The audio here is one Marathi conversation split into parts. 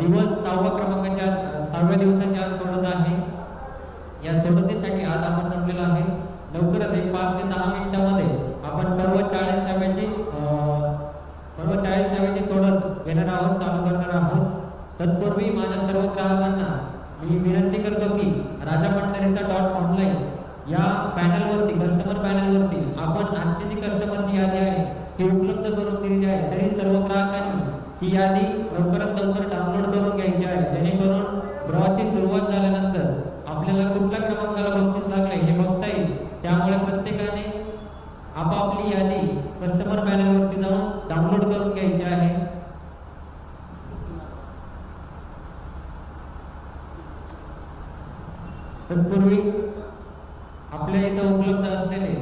दिवस 6व्या क्रमांकाच्या 6व्या दिवसाची आज सोडत आहे। या सोडतीसाठी आज आपण जमलेलो आहे। लवकरच 5 ते 10 मिनिटांमध्ये आपण पर्व 40व्याची सोडत घेणार आहोत, चालू करणार आहोत। तत्पूर्वी माझ्या सर्व ग्राहकांना मी विनंती करतो की राजापंढरीचा.online या पॅनलवरती, कस्टमर पॅनलवरती आपण आजची जी कस्टमरची यादी आहे ती उपलब्ध करून दिलेली आहे। तरी सर्व ग्राहकांनी ही यादी लवकरात लवकर डाउनलोड करून घ्यायची आहे, जेणेकरून ड्रॉची सुरुवात झाल्यानंतर आपल्याला कुठल्या क्रमांकाला बक्षीस लागले हे बघता येईल। त्यामुळे प्रत्येकाने आपापली यादी कस्टमर पॅनलवरती जाऊन डाउनलोड करून घ्यायची आहे। तत्पूर्वी आपल्या इथं उपलब्ध असलेले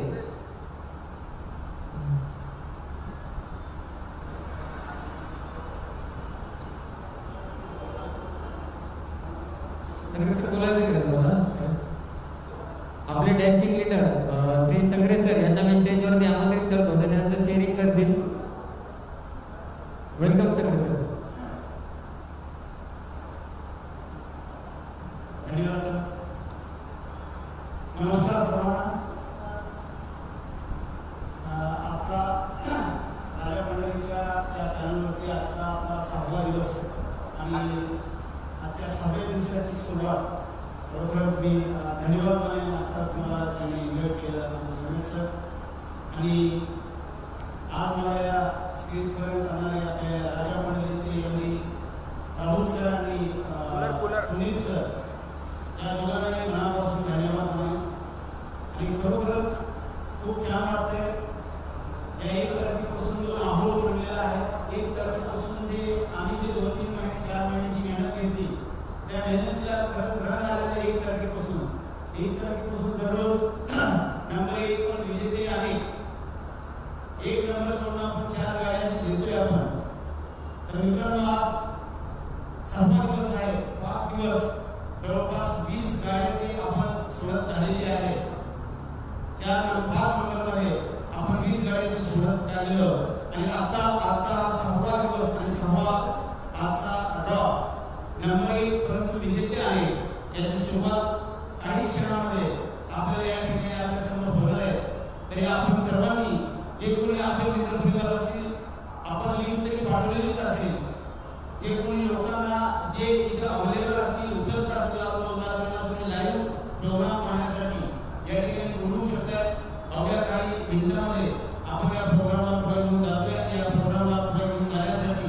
आपले dashing leader Shri Sangre sir यांना मी स्टेजवरती आमंत्रित करतो, त्यांच्यानंतर शेअरिंग करतील। Welcome Sangre sir. धन्यवाद सर। नमस्कार सर्वांना। आजचा राजापंढरीच्या या पॅनलवरती आजचा आपला 6वा दिवस आणि आजच्या 6व्या दिवसाची सुरुवात बरोबरच मी धन्यवाद म्हणेन। आत्ताच मला त्यांनी इन्व्हाइट केलं आमचे संगीत सर, आणि आज मला या स्टेजपर्यंत आणणारे आपल्या राजापंढरीचे एमडी राहुल सर आणि सुनील सर या दोघांनाही मनापासून धन्यवाद म्हणेन। आणि खरोखरच खूप छान वाटतंय या 1 तारखेपासून जो माहोल बनलेला आहे, 1 तारखेपासून जे आम्ही जे 2-3 महिने 4 महिन्याची मेहनत घेतली त्या मेहनतीला खरंच रंग आलेला 1 तारखेपासून दररोज नंबर 1 पण विजेते आहे। 1 नंबर करून आपण 4 गाड्या घेतोय आपण। तर मित्रांनो आज 6वा दिवस आहे, 5 दिवस जवळपास 20 गाड्यांची आपण सोडत झालेली आहे। त्या 5 नंबरमध्ये आपण 20 गाड्यांची सोडत काढलेलं, आणि आता आजचा 6वा दिवस आणि 6वा आजचा ड्रॉ नंबर 1 परंतु विजेते आहे, ज्याची सुरुवात काही क्षणामध्ये आपल्याला या ठिकाणी आपल्या समोर होणार आहे। तरी आपण सर्वांनी जे कोणी आपले मित्रपरिवार असतील, आपण लिंक तरी पाठवलेलीच असेल, जे कोणी लोकांना जे इथं अवेलेबल असतील, उपलब्ध असतील आजूबाजूला, त्यांना तुम्ही लाईव्ह प्रोग्राम पाहण्यासाठी या ठिकाणी बोलवू शकतात। अवघ्या काही मिनिटांमध्ये आपण या प्रोग्रामला पुढे घेऊन जातोय, आणि या प्रोग्रामला पुढे घेऊन जाण्यासाठी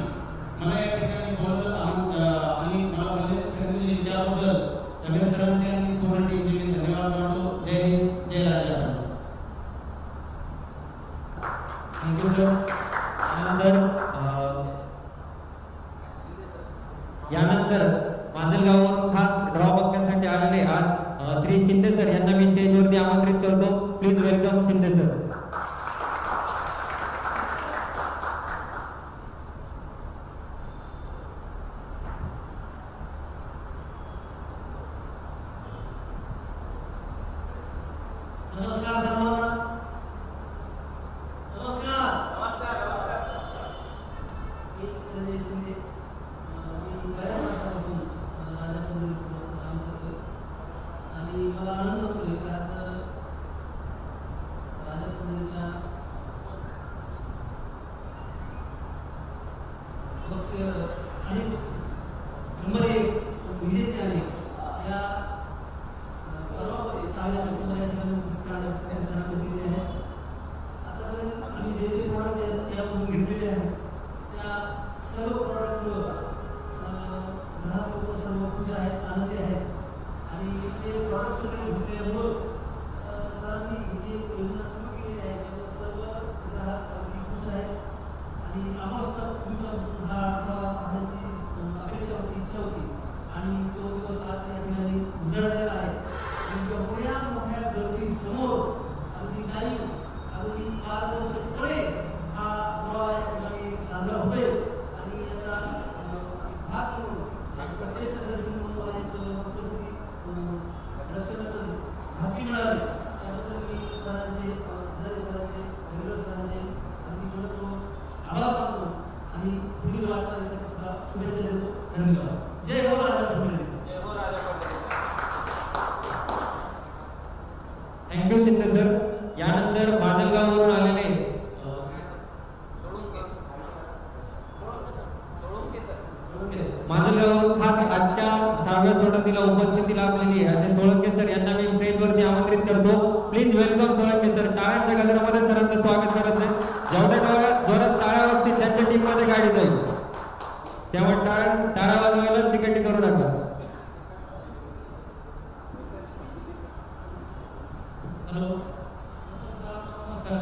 मला या ठिकाणी बोलवलं आणि मला बोलण्याची संधी दिली त्याबद्दल सगळ्या सरांचे आणि पूर्ण टीमचे धन्यवाद मानतो। जय हिंद, जय राजा। Thank you sir. यानंतर माजलगाववरून खास ड्रॉ बघण्यासाठी आलेले आज श्री शिंदे सर यांना मी स्टेजवरती आमंत्रित करतो। Please welcome Shinde sir. नमस्कार सर्वांना। मी संजय शिंदे, मी बऱ्याच वर्षापासून राजापंढरीसोबत काम करतोय, आणि मला आनंद होतोय की आज राजापंढरीच्या अनेक नंबर 1 विजेते अनेक या पर्वामध्ये 6व्या दिवसामध्ये या ठिकाणी सरांनी दिलेले आहे। आतापर्यंत आम्ही जे जे प्रॉडक्ट यामधून घेतलेले आहेत त्या सर्व प्रॉडक्टमुळं ग्राहक लोक सर्व खुश आहेत, आनंदी आहेत, आणि ते प्रॉडक्ट सगळे घेतल्यामुळं सरांनी जी योजना सुरू केलेली आहे त्यामुळे सर्व ग्राहक अगदी खुश आहेत। आणि आम्हाला सुद्धा खूप दिवसापासून हा ड्रॉ पाहण्याची अपेक्षा होती, इच्छा होती, आणि तो दिवस आज या ठिकाणी उजळलेला आहे। एवढ्या मोठ्या गर्दी समोर अगदी नाही, अगदी पारदर्शकपणे हा ड्रॉ या ठिकाणी साजरा होतोय, आणि याचा भाग म्हणून प्रत्यक्षदर्शी म्हणून मला एक उपस्थिती दर्शनाचं भाग्य मिळालं। त्याबद्दल मी सरांचे, हजारे सरांचे, रेल्वे सरांचे अगदी मनपूर्वक आभार मानतो, आणि पुढील वाटचालीसाठी सुद्धा शुभेच्छा देतो। धन्यवाद। माजलगाववरून खास आजच्या 6व्या सोडतीला उपस्थिती लाभलेली आहे असे सोळंके सर यांना मी स्टेजवरती आमंत्रित करतो. Please welcome Solanke sir. टाळ्यांच्या गजरामध्ये सरांचं स्वागत करत आहे. जेवढ्या जोरात टाळ्या वाजतील त्यांच्या टीम मध्ये गाडी जाईल, त्यामुळे टाळ्या वाजवायला तिकीट करू नका. हॅलो नमस्कार.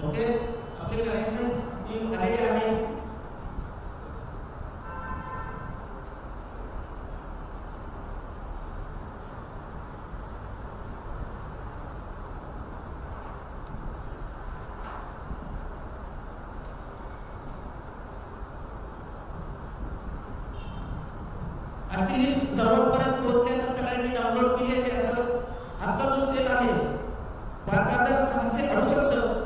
ओके, आपली मॅनेजमेंट टीम आलेली आहे. आजची लिस्ट सर्वांपर्यंत पोहोचण्यासाठी सगळ्यांनी डाउनलोड केली आहे. असं आता जो सेल आहे 5668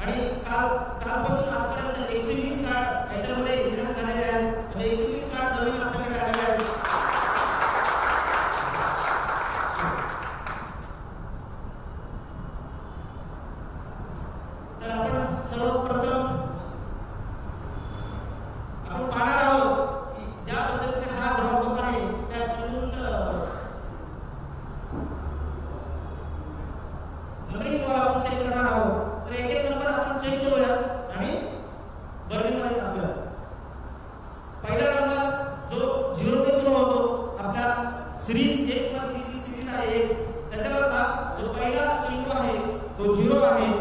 आणि कालपासून आजपर्यंत 120 कार्ड याच्यामध्ये इन्व्हेस्ट झालेले आहेत. म्हणजे 120 कार्ड नवीन आपल्याकडे आलेले आहेत. तर आपण सर्वप्रथम आपण पाहणार आहोत की ज्या पद्धतीने हा ग्राउंड आहे त्या चेंडूचं नवीन बॉल आपण चेक करणार आहोत. तर एक एक नंबर आपण चेक करूया आणि बर्लिनमध्ये टाकूया. पहिला नंबर जो 0 ने सुरू होतो आपल्या सिरीज 1 मध्ये जी सिरीज आहे त्याच्यावरचा जो पहिला चेंडू आहे तो 0 आहे.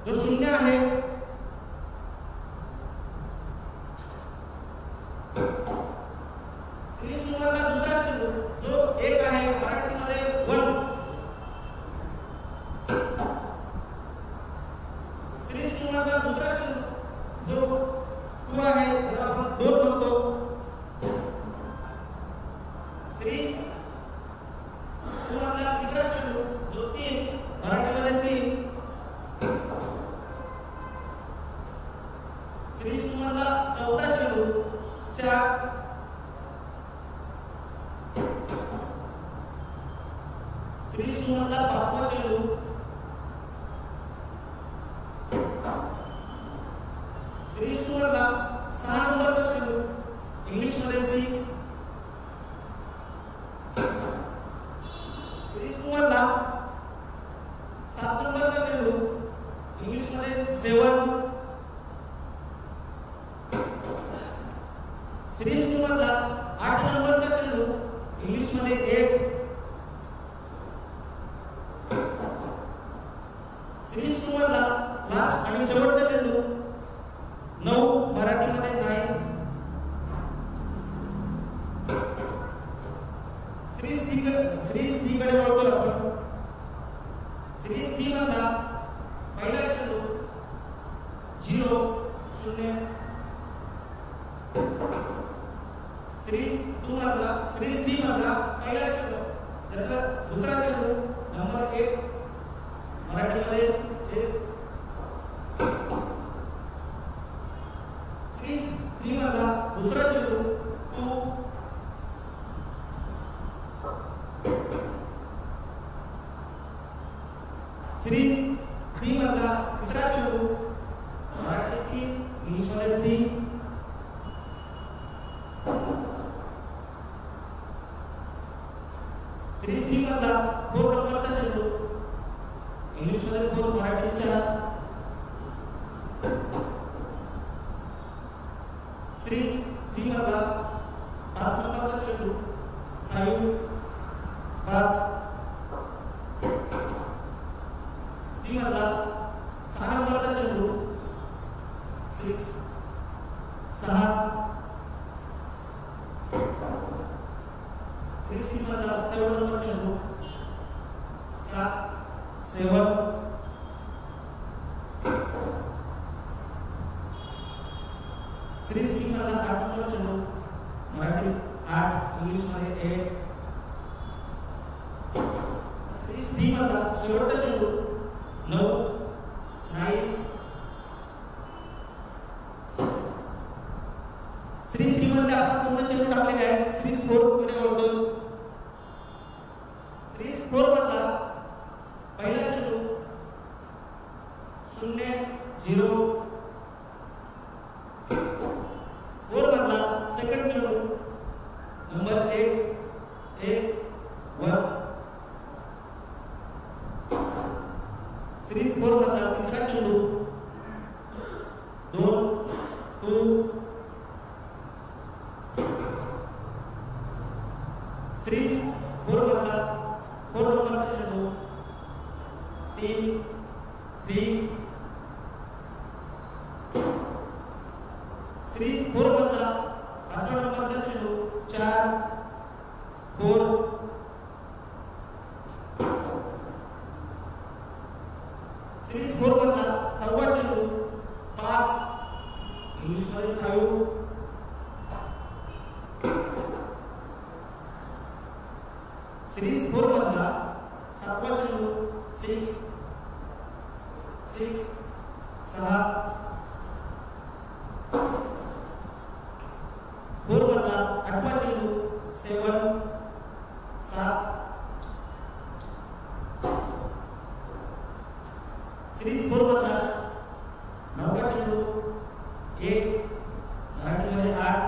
जो शून्य आहे सिरीज तुम्हाला दुसरा चेंडू जो एक आहे मराठीमध्ये वन सिरीज तुम्हाला दुसरा चेंडू जो टू आहे त्याला आपण दोन म्हणतो सिरीज तुम्हाला तिसरा चेंडू जो तीन मराठीमध्ये तीन सिरीज तुम्हाला चौथा चेंडू चार सिरीज तुम्हाला पाचवा चेंडू सिरीज तुम्हाला 6 नंबरचा चेंडू इंग्लिश मध्ये 6 सिरीज तुम्हाला 7 नंबरचा चेंडू इंग्लिश मध्ये 7 सिरीज तुम्हाला 8 नंबरचा चेंडू इंग्लिश मध्ये 8 सिरीज तुम्हाला लास्ट आणि शेवटचा चेंडू 9 मराठीमध्ये 9 सिरीज 3 कडे वळतो आपण सिरीज 3 मधला पहिला चेंडू 0 0 सिरीज 3 मधला पहिला चेंडू त्याचा दुसरा चेंडू नंबर 1 मराठीमध्ये 1 सिरीज 3 मधला दुसरा चेंडू 2 सिरीज 3 मधला तिसरा चेंडू मराठी 3 इंग्लिश मध्ये 3 सिरीज 3 मधला 4 नंबरचा चेंडू इंग्लिश मध्ये 4 मराठी 4 सिरीज 3 मधला 5 नंबरचा चेंडू 5 5 3 मधला 6 नंबरचा चेंडू 6 6 सिरीज 3 मधला 7 नंबरचा चेंडू 7 7 सिरीज 3 मधला 8 नंबरचा चेंडू मराठी 8 इंग्लिश मध्ये 8 सिरीज 3 मधला शेवटचा चेंडू 9 9 सिरीज 3 मध्ये आपण पूर्ण चेंडू टाकलेले आहेत सिरीज 4 कडे वळतो सिरीज 4 मधला पहिला चेंडू 0 0 4 मधला सेकंड चेंडू नंबर 1 1 1 सिरीज 4 मधला तिसरा चेंडू 2 2 सिरीज 4 मधला 4 नंबरचा चेंडू 3 3 सिरीज 4 मधला 5 नंबरचा चेंडू 4 4 सिरीज 4 मधला 6 चेंडू 5 इंग्लिश मध्ये 5 सिरीज 4 मधला 7 चेंडू 6 6 6 4 मधला 8 चेंडू 7 7 सिरीज 4 मधला 9 चेंडू 1 मराठीमध्ये 8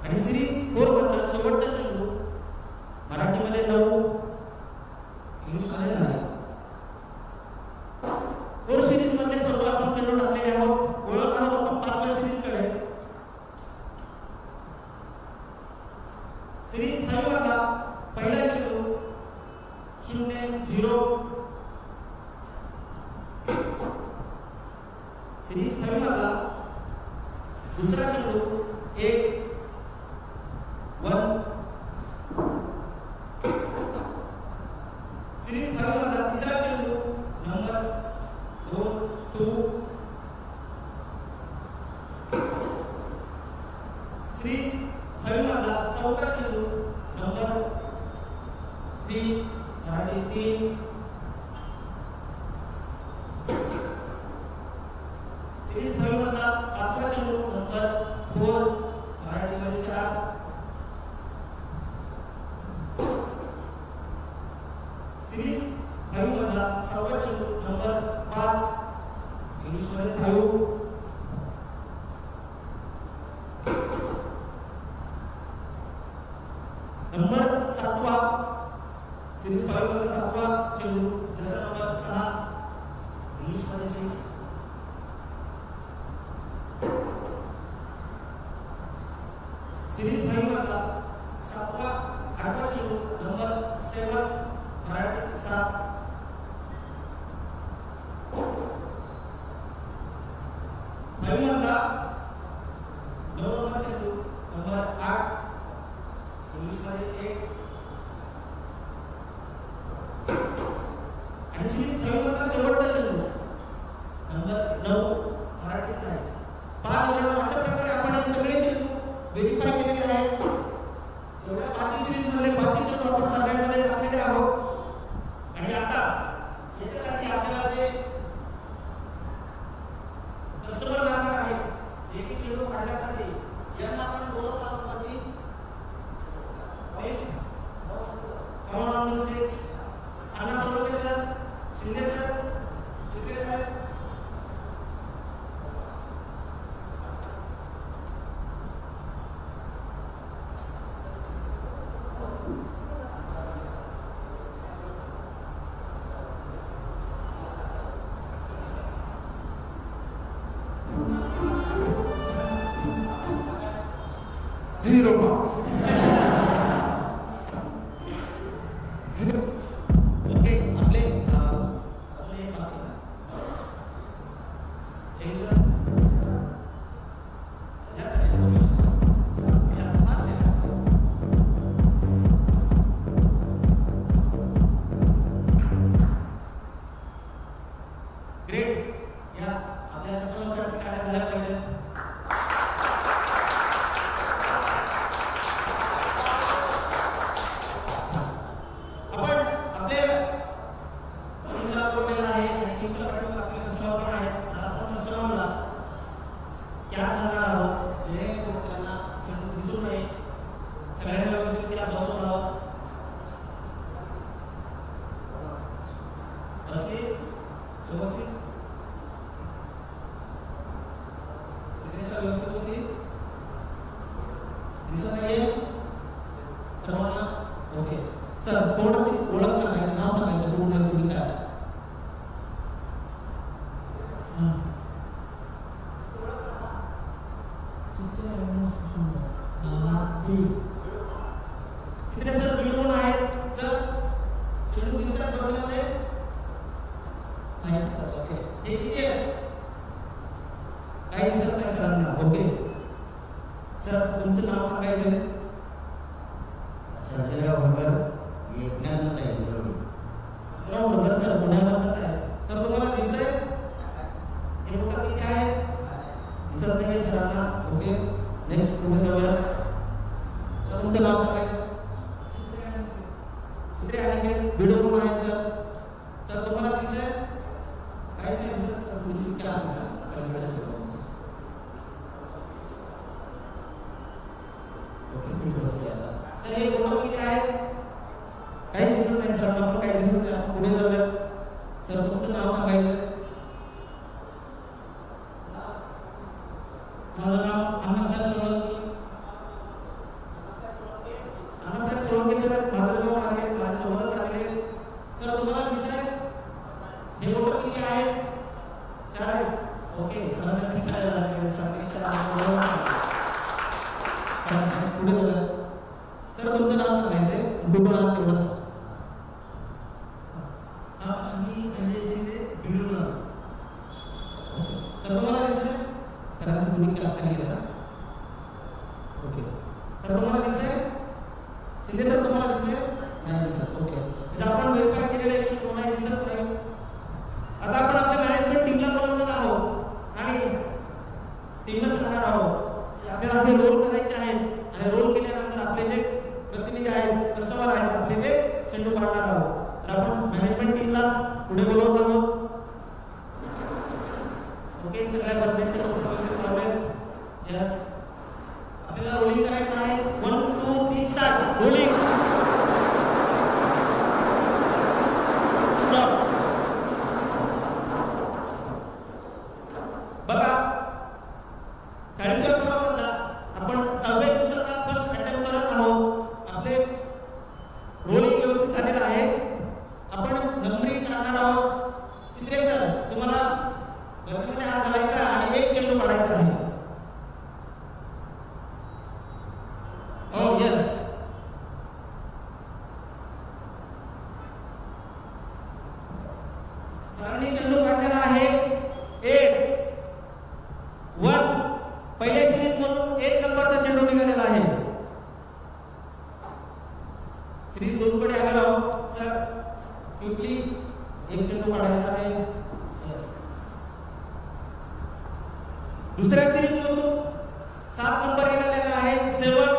आणि सिरीज 4 मधला शेवटचा चेंडू मराठीमध्ये 9 इंग्लिश मध्ये 9 4 सिरीज मध्ये सर्व आपण चेंडू टाकलेले आहोत ओळख आहोत आपण 5व्या सिरीज कडे सिरीज 5 मधला पहिला चेंडू 0 0 सिरीज 5 मधला दुसरा चेंडू 1 सिरीज 5 मधला तिसरा चेंडू नंबर 2 सिरीज 5 मधला चौथा चेंडू नंबर 3 मराठी 3 सिरीज 5 मधला पाचवा चेंडू नंबर 4 मराठी मध्ये 4 सिरीज 5 मधला सहावा चेंडू नंबर 5 इंग्लिश मध्ये 5 नंबर 7वा सिरीज 5 मधला 7वा चेंडू त्याचा नंबर 6 इंग्लिश मध्ये 6 सिरीज 5 मधला 8वा चेंडू नंबर 7 मराठी 7 5 मधला 9 नंबर चेंडू नंबर 8 इंग्लिश मध्ये 1 आणि सिरीज 5 मधला शेवटचा चेंडू नंबर 9 मराठी 9 5 मित्रांनो अशा प्रकारे आपण हे सगळे चेंडू व्हेरीफाय केलेले आहेत. जेवढ्या बाकी सिरीज मध्ये बाकी चेंडू आपण सगळ्यांमध्ये टाकलेले आहोत. आणि आता याच्यासाठी आपल्याला जे कस्टमर लागणार आहेत एक एक चेंडू काढण्यासाठी यांना आपण बोलत आहोत आणि please come on the stage. Anna Solke sir, Shinde sir, Chitre साहेब. Zero marks. ओके आपले अजून एक बाकी आहे. एक जण या साईडला या पास आहे. ग्रेट. या आपल्या कस्टमरसाठी काढल्या झाल्या पाहिजेत. तर तुम्हाला पुढे बोलवत आहोत. ओके, सगळ्या पद्धतीचे उपस्थित आहेत. यस, आपल्याला रोलिंग करायचं आहे. 1 2 3 स्टार्ट. रोलिंग. स्टॉप. बघा 40व्या प्रवाहात आपण 6व्या दिवसाचा फर्स्ट अटेम्प्ट करत आहोत. आपले रोलिंग व्यवस्थित झालेलं आहे. आपण नंबरिंग टाकणार आहोत. चित्रे सर, तुम्हाला गर्दीमध्ये हात घालायचा आणि एक चेंडू काढायचा आहे. Oh yes. सरांनी चेंडू काढलेला आहे 8 1. पहिल्या सिरीज मधून 1 नंबरचा चेंडू निघालेला आहे. सिरीज 2 कडे आलेलो आहोत. सर क्विकली एक चेंडू काढायचा आहे. यस. दुसऱ्या सिरीज मधून 7 नंबर निघालेला आहे 7.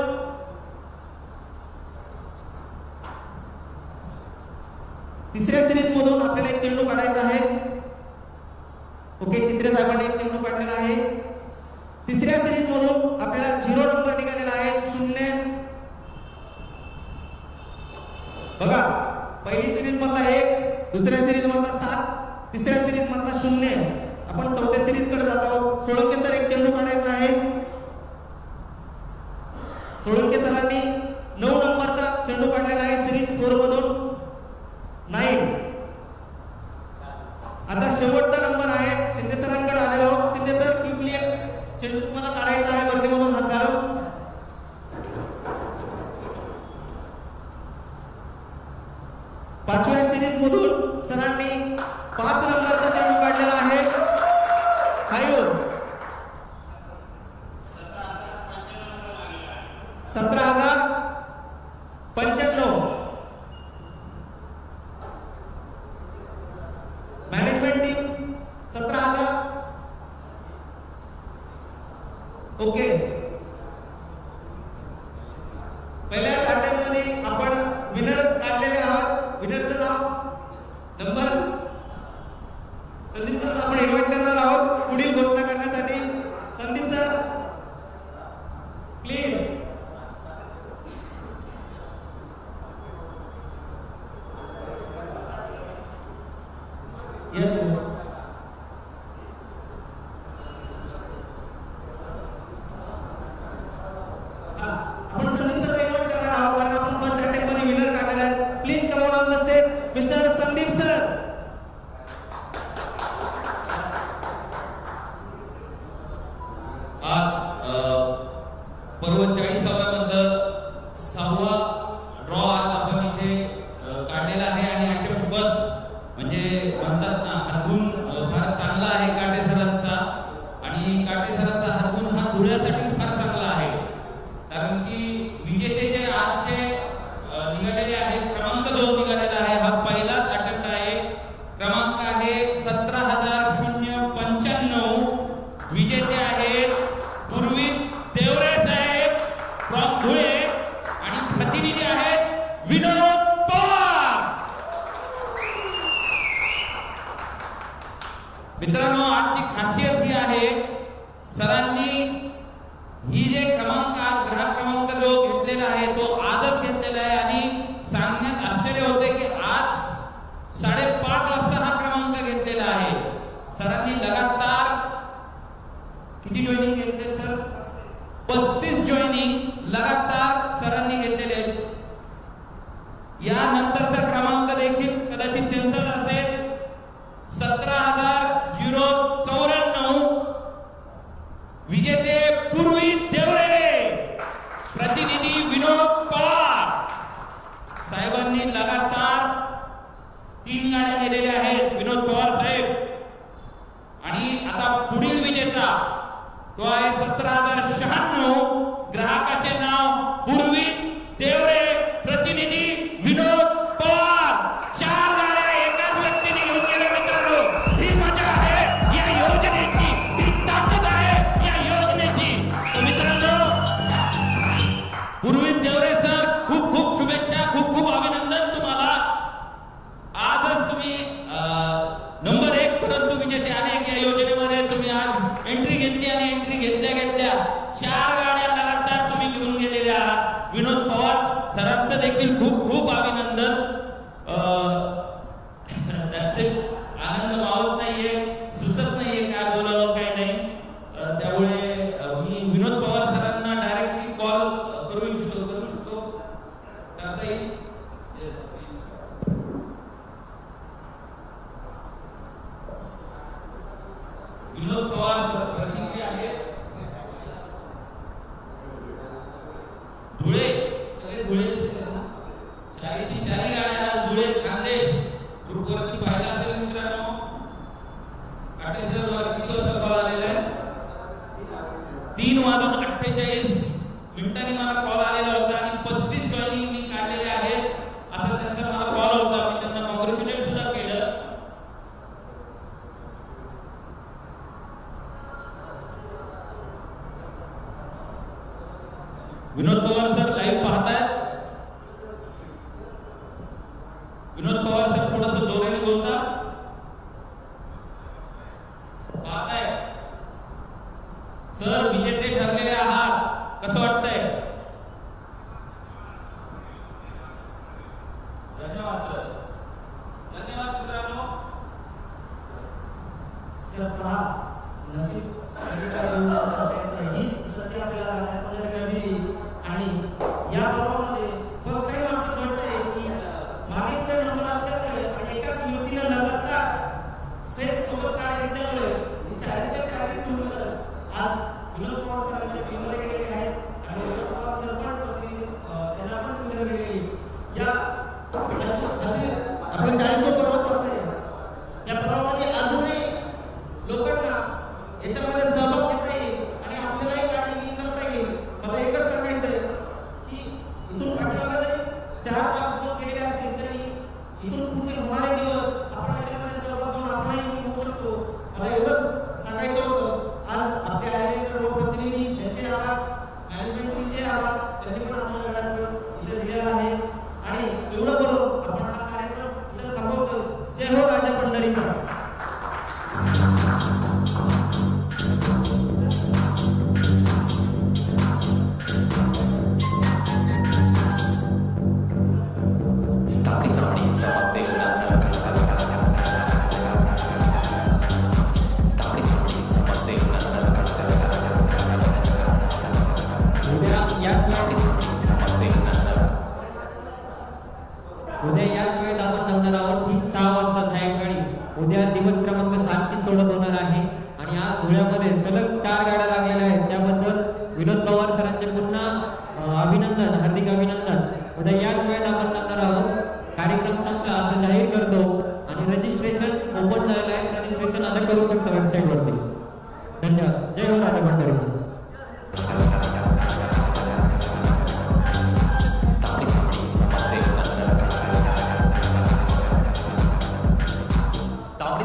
तिसऱ्या सिरीज मधून आपल्याला एक चेंडू काढायचा आहे. ओके, चित्रे साहेबांनी एक चेंडू काढलेला आहे. तिसऱ्या सिरीज मधून आपल्याला 0 नंबर निघालेला आहे 0. बघा, पहिली सिरीज मधला 1, दुसऱ्या सिरीज मधला 7, तिसऱ्या सिरीज मधला 0. आपण चौथ्या सिरीज कडे जात आहोत. सोळंके सर एक चेंडू काढायचा आहे. सोळंके सरांनी 9 नंबरचा चेंडू काढलेला आहे सिरीज 4 मधून 9. आता शेवटचा नंबर आहे. शिंदे सरांकडे आलेलो आहोत. शिंदे सर क्विकली चेंडू तुम्हाला काढायचा आहे गर्दीमधून हात घालून. पाचव्या सिरीज मधून सरांनी 5 नंबरचा चेंडू काढलेला आहे. 17,095. Management team 17,000. ओके, पहिल्या अटेम्प्ट मध्ये आपण विनर काढलेले आहोत. विनरचं नाव नंबर संदीप सर आपण इन्व्हाइट करणार आहोत पुढील घोषणा करण्यासाठी. Sandeep sir please. Yes yes. आपण संदीप सर इन्व्हाइट करणार आहोत कारण आपण फर्स्ट अटेम्प्ट मध्ये विनर काढलेला आहे. Please come on the stage mister Sandeep sir. आज पर्व 40व्या मधलं 6वा ड्रॉ आज आपण इथे काढलेला आहे. आणि अटेम्प्ट फर्स्ट म्हणजे म्हणतात ना हातून फार चांगला आहे काटे सरांचा. आणि काटे सरांचा हातून हा धुळ्यासाठी फार चांगला आहे. कारण की विजेते जे आजचे निघालेले आहेत क्रमांक 2 निघालेला आहे. हा पहिलाच अटेम्प्ट आहे. क्रमांक आहे 17,095. विजेते आहेत पूर्वी देवरे साहेब फ्रॉम धुळे आणि प्रतिनिधी आहेत विनोद पवार. मित्रांनो, आजची खासियत ही आहे सरांनी ही जे क्रमांक आज ग्राहक क्रमांक जो घेतलेला आहे तो आजच घेतलेला आहे. आणि सांगण्यात आश्चर्य होते की आज 5:30 वाजता हा क्रमांक घेतलेला आहे. सरांनी लगातार किती जॉइनिंग घेतले सर? 35 जॉइनिंग लगातार सरांनी घेतलेले आहेत. यानंतरचा क्रमांक देखील कदाचित त्यांचाच असेल 17,094. विजेते पूर्वी देवरे, प्रतिनिधी विनोद पवार. साहेबांनी लगातार 3 गाड्या गेलेल्या आहेत विनोद पवार साहेब. आणि आता पुढील विजेता तो आहे 17,096. ग्राहकाचे नाव पूर्वी देवरे, प्रतिनिधी विनोद पवार. 4 गाड्या एकाच व्यक्तीने घेऊन गेल्या. मित्रांनो, ही मजा आहे या योजनेची, ही ताकद आहे या योजनेची. मित्रांनो, पूर्वी देवरे सर खूप खूप शुभेच्छा, खूप खूप अभिनंदन तुम्हाला. आजच तुम्ही विनोद पवार प्रतिनिधी आहेत. धुळे सगळे धुळे शाळेची चारी गाड्या धुळे खानदेश ग्रुपवरती पाहिला असेल मित्रांनो. काटेसर वर किती वाजता कॉल आलेला आहे? 3:48 मिनिटांनी मला कॉल आलेला होता आणि 35 जॉईनिंग मी काढलेले आहेत असं त्यांचा मला कॉल होता. मी त्यांना कॉंग्रॅच्युलेट सुद्धा केलं. विनोद पवार सर लाईव्ह पाहतायत. विनोद पवार सर थोडस जोराने बोलता. पाहताय सर, विजेते ठरलेले आहात, कसं वाटतंय? धन्यवाद सर. धन्यवाद मित्रांनो. सर पहा, नशीब हीच संधी आपल्याला राजपंढरीला मिळाली आणि या पर्वामध्ये फर्स्ट टाइम असं घडतंय की मागितले नंबर असल्यामुळे आणि एकाच व्यक्तीला लगातार सेट सोबत काय घेतल्यामुळे चारीच्या चारी टू व्हीलर्स आज विनोद पवार सरांच्या टीममध्ये गेलेले आहेत आणि विनोद पवार सर पण प्रतिनिधी त्यांना पण टू व्हीलर गेलेली. या आपण 40 पर्व चाललंय. या पर्वामध्ये अजूनही लोकांना याच्यामध्ये सहभाग घेता येईल आणि आपल्यालाही गाडी विन करता येईल. मला एकच सांगायचं आहे की इथून पाठीमागे जरी 4-5 दिवस गेले असतील तरी इथून पुढचे होणारे दिवस आपण याच्यामध्ये सहभाग घेऊन आपणही होऊ शकतो. मला एवढंच सांगायचं होतं. आज आपले आलेले सर्व प्रतिनिधी त्यांचे आभार, मॅनेजमेंट टीमचे आभार, त्यांनी पण आपल्याला गाडी इथे दिलेला आहे आणि एवढं बोलून आपण हा कार्यक्रम इथे थांबवतो. जय हो राजा पंढरीचा. उद्या याच वेळेत आपण जमणार आहोत. ठीक 6 वाजता सायंकाळी. उद्या दिवस क्रमांक 7 ची सोडत होणार आहे आणि आज धुळ्यामध्ये सलग 4 गाड्या लागलेल्या आहेत. त्याबद्दल विनोद पवार सरांचे पुन्हा अभिनंदन, हार्दिक अभिनंदन. उद्या याच वेळेत आपण जमणार आहोत. कार्यक्रम संपला असं जाहीर करतो आणि रजिस्ट्रेशन ओपन झालेलं आहे. रजिस्ट्रेशन आता करू शकता वेबसाईट वरती. धन्यवाद. जय हो राजा पंढरी. Tapi